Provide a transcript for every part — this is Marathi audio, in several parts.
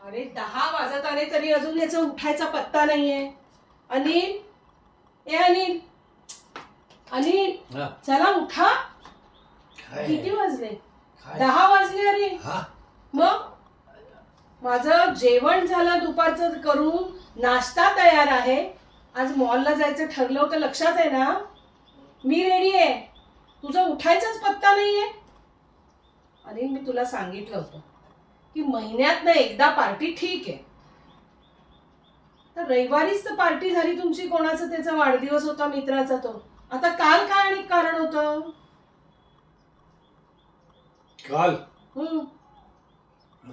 अरे 10 वाजत आले तरी अजून याचा उठायचा पत्ता नाहीये. अनिल, ए अनिल, अनिल, चला उठा. किती वाजले? 10 वाजले. अरे मग माझं जेवण झालं दुपारचं करून, नाश्ता तयार आहे. आज मॉलला जायचं ठरलं होतं, लक्षात आहे ना? मी रेडी आहे. तुझा उठायचाच पत्ता नाहीये. अनिल, मी तुला सांगितलं होतं की महिन्यातनं एकदा पार्टी ठीक आहे. तर रविवारीच तर पार्टी झाली तुमची, कोणाचा त्याचा वाढदिवस होता मित्राचा तो. आता काल काय आणि कारण होतं? काल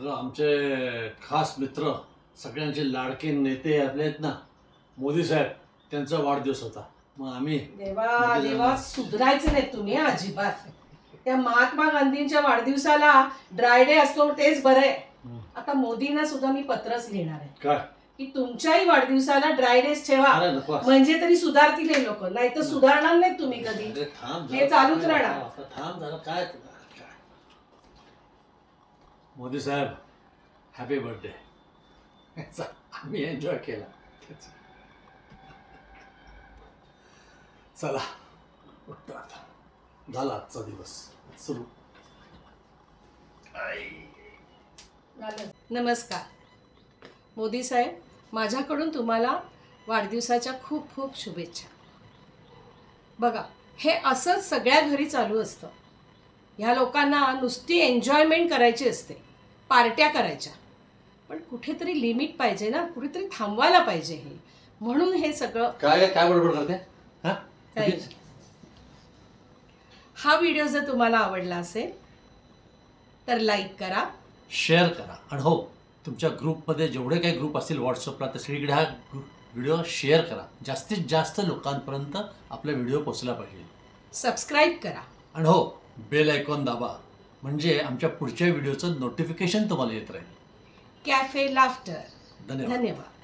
आमचे खास मित्र, सगळ्यांचे लाडके नेते आपले आहेत ना, मोदी साहेब, त्यांचा वाढदिवस होता. मग आम्ही देवा देवा, सुधारायचं नाही तुम्ही अजिबात. त्या महात्मा गांधींच्या वाढदिवसाला ड्राय डे असतो तेच बरं आहे. आता मोदींना सुद्धा मी पत्रच लिहिणार आहे काय की तुमच्याही वाढदिवसाला ड्राय डेज ठेवा, म्हणजे तरी सुधारतील हे लोक. नाही तर सुधारणार नाहीत तुम्ही कधी. हे चालूच राहणार. थांब जरा. काय मोदी साहेब, हॅपी बर्थडे. आम्ही एन्जॉय केला. चला उठतो आता. झाला आजचा दिवस सुरू. नमस्कार मोदी साहेब, माझ्याकडून तुम्हाला वाढदिवसाच्या खूप खूप शुभेच्छा. बघा, हे असंच सगळ्या घरी चालू असतं. ह्या लोकांना नुसती एन्जॉयमेंट करायची असते, पार्ट्या करायच्या, पण कुठेतरी लिमिट पाहिजे ना, कुठेतरी थांबवायला पाहिजे. हे म्हणून हे सगळं. काय काय बडबड करते? हा व्हिडिओ जर तुम्हाला आवडला असेल तर लाईक करा, शेअर करा, आणि हो, तुमच्या ग्रुपमध्ये जेवढे काही ग्रुप असतील व्हॉट्सअपला, तर सगळीकडे हा व्हिडिओ शेअर करा. जास्तीत जास्त लोकांपर्यंत आपला व्हिडिओ पोहोचला पाहिजे. सबस्क्राईब करा, आणि हो, बेल आयकॉन दाबा, म्हणजे आमच्या पुढच्या व्हिडिओचं नोटिफिकेशन तुम्हाला येत राहील. Cafe laughter. धन्यवाद. धन्यवाद.